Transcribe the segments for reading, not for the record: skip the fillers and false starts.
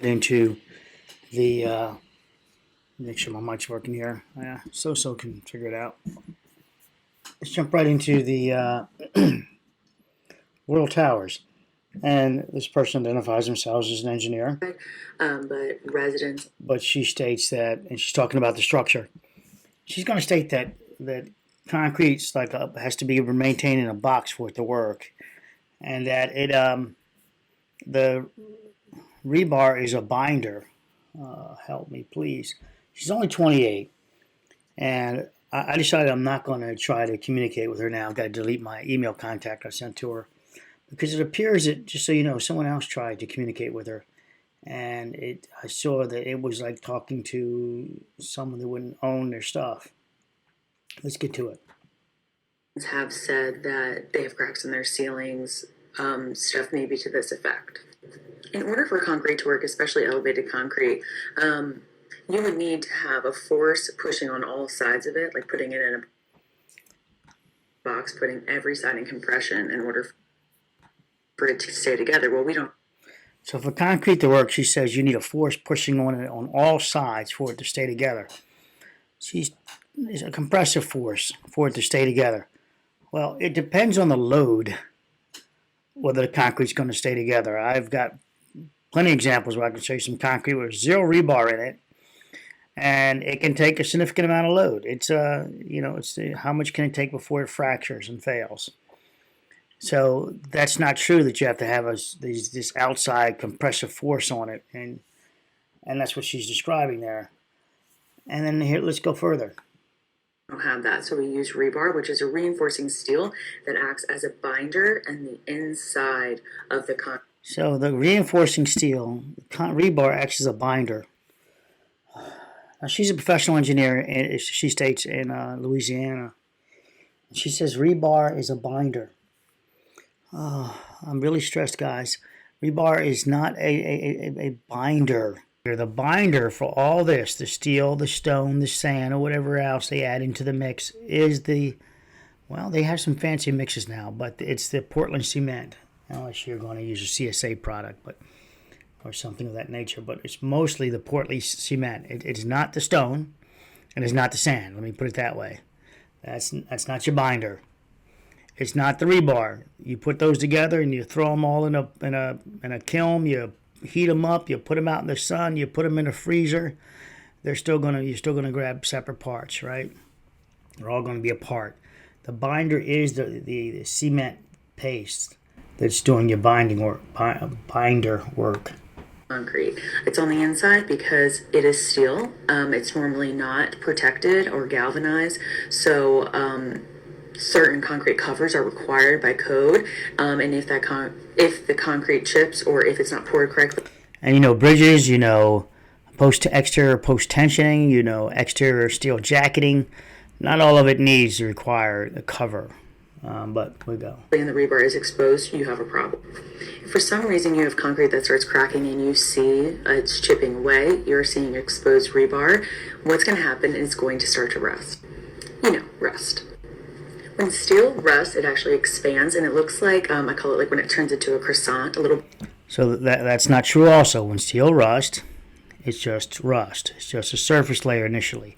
into the make sure my mic's working here. Yeah, so can figure it out. Let's jump right into the World Towers. And this person identifies themselves as an engineer. But residents. But she states that, and she's talking about the structure. She's going to state that concrete's has to be maintained in a box for it to work, and that the rebar is a binder. Help me, please. She's only 28, and I decided I'm not going to try to communicate with her now. I've got to delete my email contact I sent to her because it appears that, just so you know, someone else tried to communicate with her, and I saw that it was like talking to someone that wouldn't own their stuff. Let's get to it. Have said that they have cracks in their ceilings, stuff maybe to this effect. In order for concrete to work, especially elevated concrete, you would need to have a force pushing on all sides of it, like putting it in a box, putting every side in compression in order for it to stay together. Well, we don't. So for concrete to work, she says you need a force pushing on it on all sides for it to stay together. It's a compressive force for it to stay together. Well, it depends on the load whether the concrete's going to stay together. I've got plenty of examples where I can show you some concrete with zero rebar in it, and it can take a significant amount of load. It's how much can it take before it fractures and fails. So that's not true that you have to have this outside compressive force on it, and that's what she's describing there. And then here, let's go further. Don't have that, so we use rebar, which is a reinforcing steel that acts as a binder and the inside of the concrete. So the reinforcing steel, rebar, acts as a binder. Now she's a professional engineer, she states, in Louisiana. She says rebar is a binder. Oh, I'm really stressed, guys. Rebar is not a binder. The binder for all this, the steel, the stone, the sand, or whatever else they add into the mix, is they have some fancy mixes now, but it's the Portland cement, unless you're going to use a CSA product, or something of that nature. But it's mostly the Portland cement. It's not the stone, and it's not the sand. Let me put it that way. That's not your binder. It's not the rebar. You put those together and you throw them all in a kiln. You heat them up. You put them out in the sun. You put them in a freezer. You're still gonna grab separate parts, right? They're all going to be apart. The binder is the cement paste that's doing your binder work. Concrete. It's on the inside because it is steel. It's normally not protected or galvanized, so certain concrete covers are required by code, and if the concrete chips or if it's not poured correctly. And bridges, exterior post tensioning, exterior steel jacketing. Not all of it needs to require a cover, but we go. And the rebar is exposed, you have a problem. If for some reason you have concrete that starts cracking and you see it's chipping away, you're seeing exposed rebar, what's going to happen is it's going to start to rust. Rust. When steel rusts, it actually expands, and it looks like, I call it like when it turns into a croissant, a little. So that's not true also. When steel rusts, it's just rust. It's just a surface layer initially.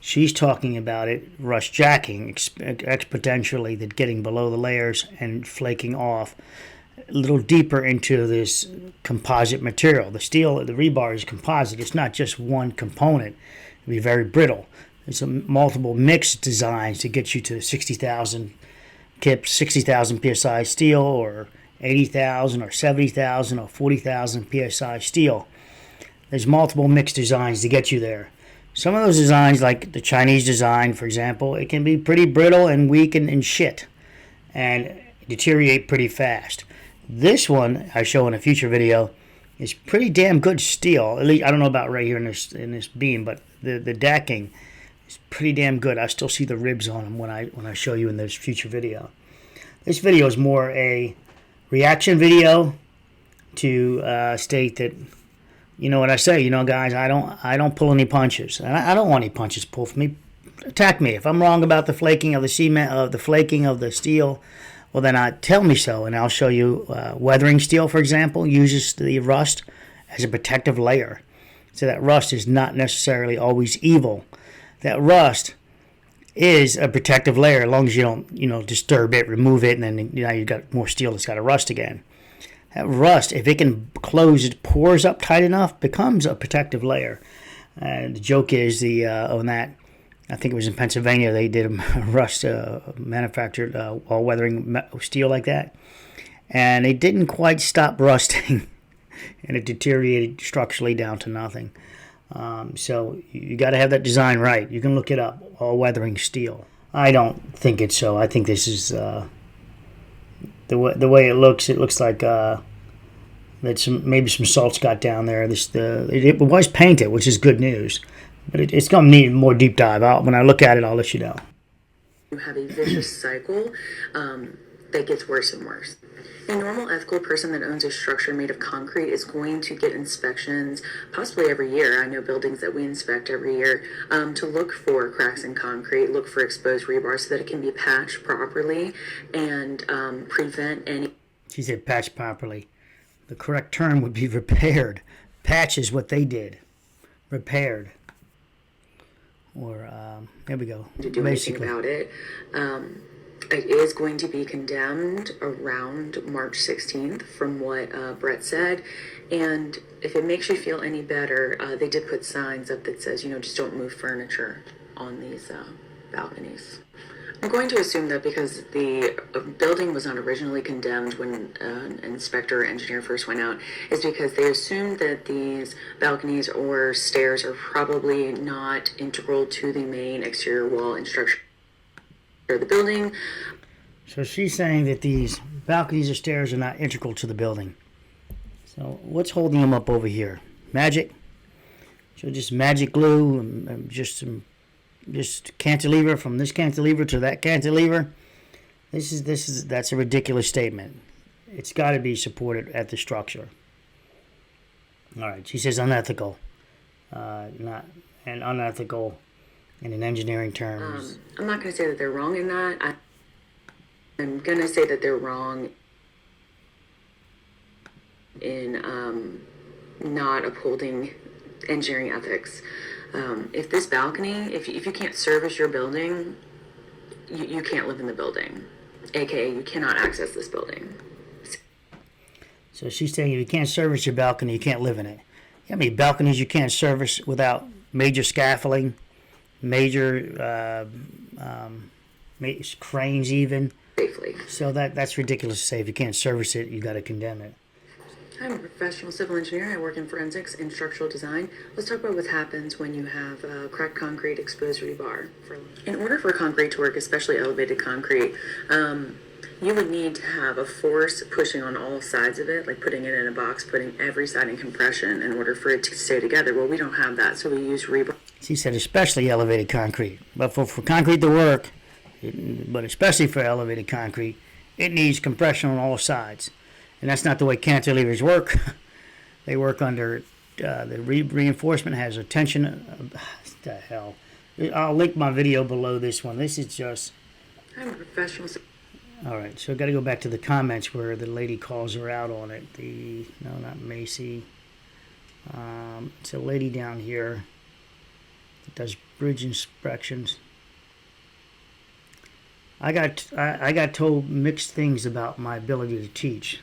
She's talking about it rust jacking exponentially, that getting below the layers and flaking off a little deeper into this composite material. The rebar is composite. It's not just one component. It'll be very brittle. There's multiple mixed designs to get you to 60,000 kips, 60,000 psi steel, or 80,000 or 70,000 or 40,000 psi steel. There's multiple mixed designs to get you there. Some of those designs, like the Chinese design, for example, it can be pretty brittle and weak and shit and deteriorate pretty fast. This one I show in a future video is pretty damn good steel. At least I don't know about right here in this beam, but the decking is pretty damn good. I still see the ribs on them when I show you in this future video. This video is more a reaction video to state that, what I say, guys, I don't pull any punches. And I don't want any punches pulled from me. Attack me. If I'm wrong about the flaking of the cement, the flaking of the steel, well, then tell me so, and I'll show you. Weathering steel, for example, uses the rust as a protective layer. So that rust is not necessarily always evil. That rust is a protective layer as long as you don't, disturb it, remove it, and then you've got more steel that's got to rust again. That rust, if it can close its pores up tight enough, becomes a protective layer. The joke is on that, I think it was in Pennsylvania, they did a rust manufactured all-weathering steel like that, and it didn't quite stop rusting, and it deteriorated structurally down to nothing. So you got to have that design right. You can look it up, all-weathering steel. I don't think it's so. I think this is the way it looks. It looks like that maybe some salts got down there. It was painted, which is good news, but it's going to need more deep dive. When I look at it, I'll let you know. You have a vicious cycle that gets worse and worse. A normal ethical person that owns a structure made of concrete is going to get inspections possibly every year. I know buildings that we inspect every year to look for cracks in concrete, look for exposed rebar so that it can be patched properly and prevent any... She said patched properly. The correct term would be repaired. Patch is what they did. Repaired. Or, there we go. To do Basically. Anything about it. It is going to be condemned around March 16th from what Brett said. And if it makes you feel any better, they did put signs up that says, just don't move furniture on these balconies. I'm going to assume that because the building was not originally condemned when an inspector or engineer first went out, is because they assumed that these balconies or stairs are probably not integral to the main exterior wall and structure of the building. So she's saying that these balconies or stairs are not integral to the building. So what's holding them up over here? Magic? So just magic glue and just cantilever from this cantilever to that cantilever. That's a ridiculous statement. It's got to be supported at the structure. All right, she says unethical, unethical in engineering terms. I'm not going to say that they're wrong in that. I'm going to say that they're wrong in not upholding engineering ethics. If this balcony, if you can't service your building, you can't live in the building. AKA, you cannot access this building. So she's saying if you can't service your balcony, you can't live in it. How many balconies you can't service without major scaffolding, major cranes even? Safely. So that's ridiculous to say. If you can't service it, you got to condemn it. I'm a professional civil engineer. I work in forensics and structural design. Let's talk about what happens when you have cracked concrete, exposed rebar. In order for concrete to work, especially elevated concrete, you would need to have a force pushing on all sides of it, like putting it in a box, putting every side in compression in order for it to stay together. Well, we don't have that, so we use rebar. She said especially elevated concrete. But for concrete to work, but especially for elevated concrete, it needs compression on all sides. And that's not the way cantilevers work. They work under the reinforcement has a tension. What the hell? I'll link my video below this one. This is just... I'm a professional. All right, so I've got to go back to the comments where the lady calls her out on it. No, not Macy. It's a lady down here that does bridge inspections. I got told mixed things about my ability to teach.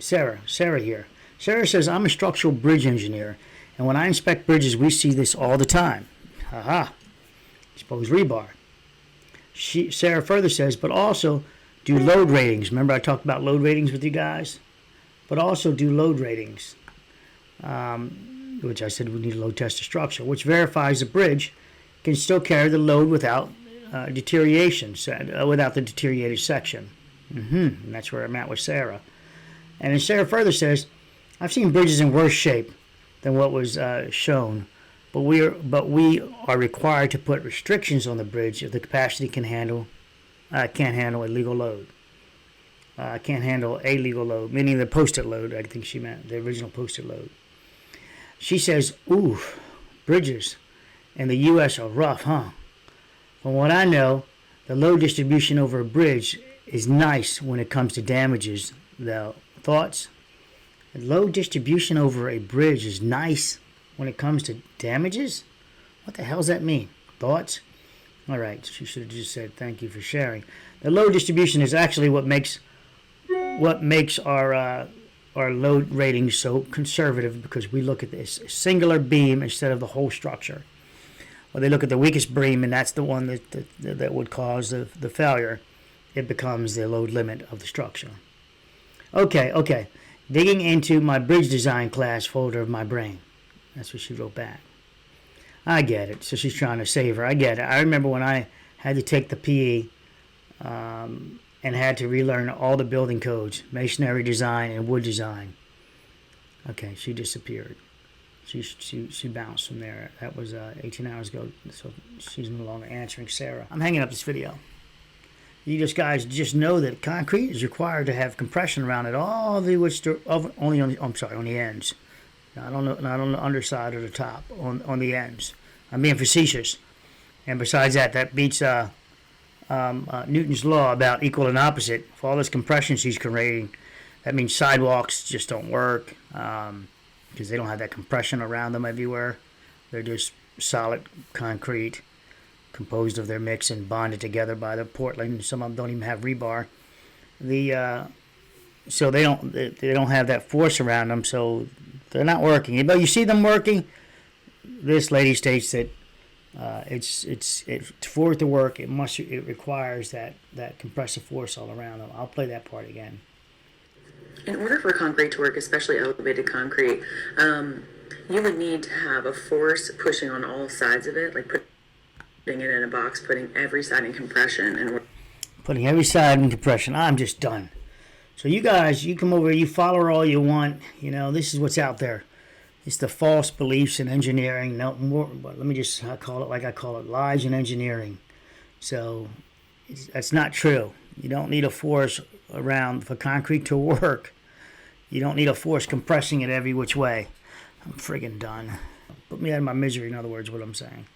Sarah here. Sarah says, I'm a structural bridge engineer, and when I inspect bridges, we see this all the time. Haha. Exposed rebar. Sarah further says, but also do load ratings. Remember I talked about load ratings with you guys? But also do load ratings, which I said we need to load test the structure, which verifies the bridge can still carry the load without deterioration, without the deteriorated section. And that's where I'm at with Sarah. And then Sarah further says, I've seen bridges in worse shape than what was shown, but we are required to put restrictions on the bridge if the capacity can't handle a legal load. Can't handle a legal load, meaning the posted load. I think she meant the original posted load. She says, ooh, bridges in the U.S. are rough, huh? From what I know, the load distribution over a bridge is nice when it comes to damages, though. Thoughts? Load distribution over a bridge is nice when it comes to damages? What the hell does that mean? Thoughts? All right, she should have just said thank you for sharing. The load distribution is actually what makes our load ratings so conservative, because we look at this singular beam instead of the whole structure. Well, they look at the weakest beam, and that's the one that would cause the failure. It becomes the load limit of the structure. Okay. Digging into my bridge design class folder of my brain. That's what she wrote back. I get it. So she's trying to save her. I get it. I remember when I had to take the PE and had to relearn all the building codes, masonry design and wood design. Okay, she disappeared. She bounced from there. That was 18 hours ago, so she's no longer answering Sarah. I'm hanging up this video. You guys just know that concrete is required to have compression around it, all the only on the ends. Not on the underside or the top, on the ends. I'm being facetious. And besides that, that beats Newton's law about equal and opposite. For all this compression she's creating, that means sidewalks just don't work because they don't have that compression around them everywhere. They're just solid concrete composed of their mix and bonded together by the Portland. Some of them don't even have rebar. So they don't have that force around them, so they're not working. But you see them working. This lady states that for it to work, it requires that compressive force all around them. I'll play that part again. In order for concrete to work, especially elevated concrete, you would need to have a force pushing on all sides of it, like putting it in a box, putting every side in compression, and putting every side in compression. I'm just done. So you guys, you come over, you follow her all you want. You know, this is what's out there. It's the false beliefs in engineering. No more. But let me just call it like I call it, lies in engineering. So that's not true. You don't need a force around for concrete to work. You don't need a force compressing it every which way. I'm friggin' done. Put me out of my misery, in other words, what I'm saying.